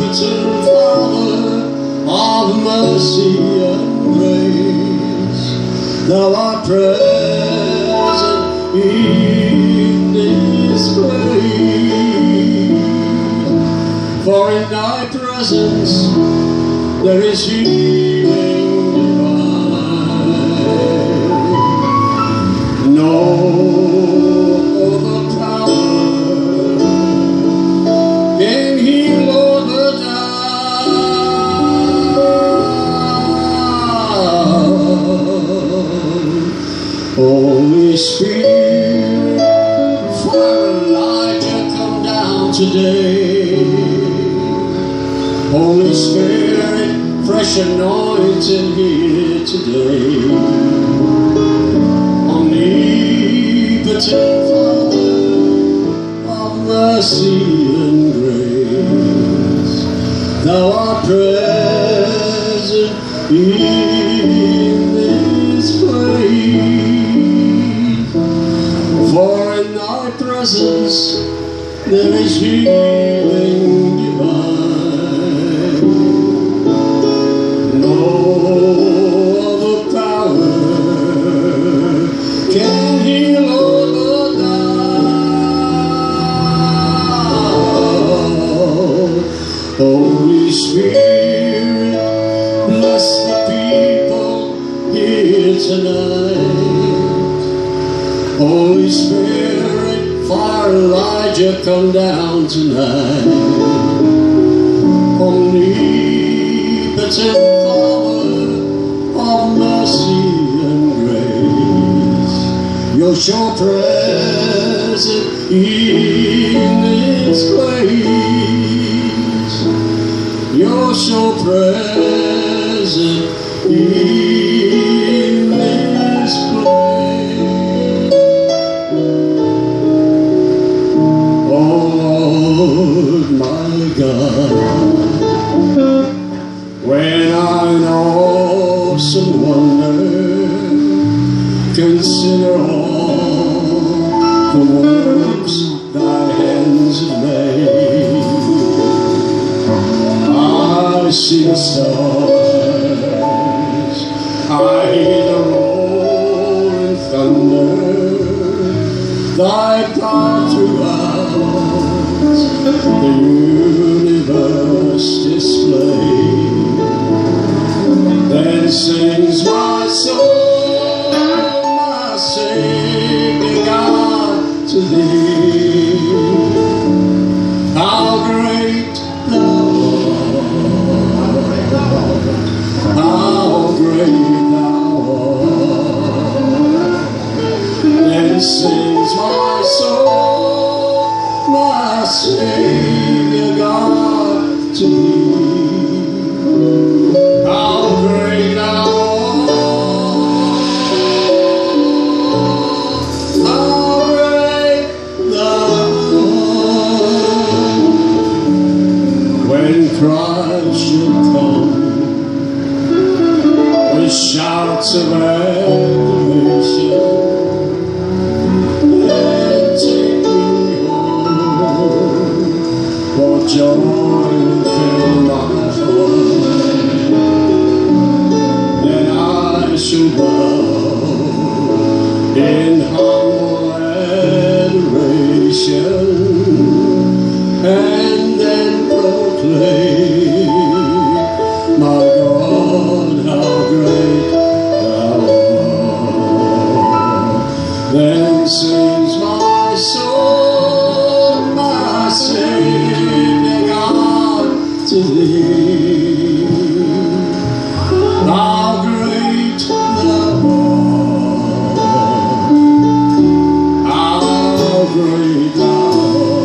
omnipotent Father of mercy and grace, thou art present in this place. For in thy presence there is healing divine. No other power can heal all the down. Holy Spirit, fire Elijah, come down today. Holy Spirit, fresh anointing here today. Omnipotent Father of mercy and grace, thou art present in this place. For in thy presence there is healing divine. No other power can heal all the down. Holy Spirit, bless the people here tonight. Holy Spirit, fire Elijah, come down tonight. Omnipotent Father of mercy and grace, you're so present in this place. You're so present in this place. Oh Lord, my God, when I know some wonder, consider all the works thy hands have made. I see the stars, I hear the roaring thunder, thy power throughout the universe display. Then sings my soul, my Savior God, to thee. How great thou art, how great thou art. Then sings my soul, my Savior God, to thee. How great thou art, how great thou art. When Christ should come with shouts of acclamation and take me home, for joy will fill my heart. Then I shall bow in humble adoration and then proclaim, my God, how great thou art. Then sings my soul, my Savior God, to thee. How great thou art, how great thou art.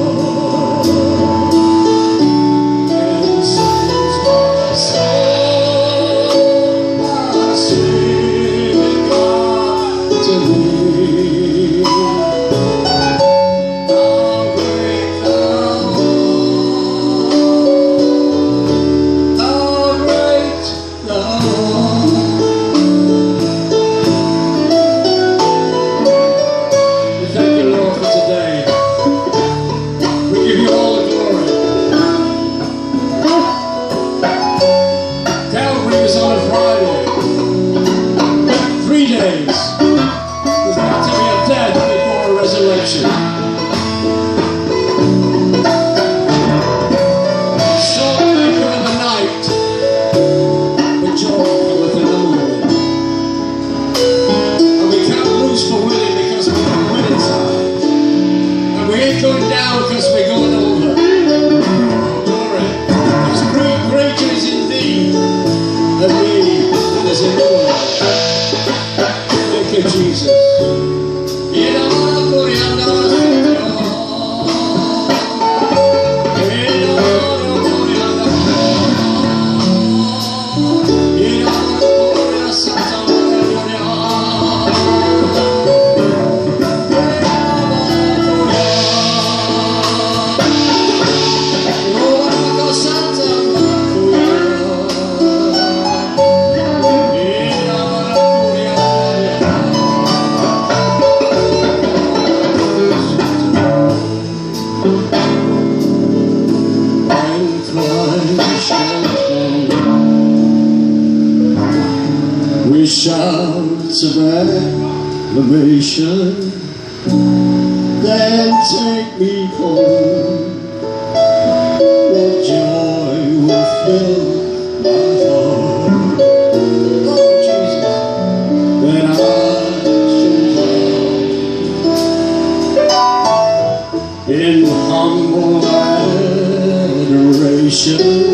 with shouts of acclamation, then take me home. What joy will fill my heart, oh Jesus, that I shall come in humble adoration.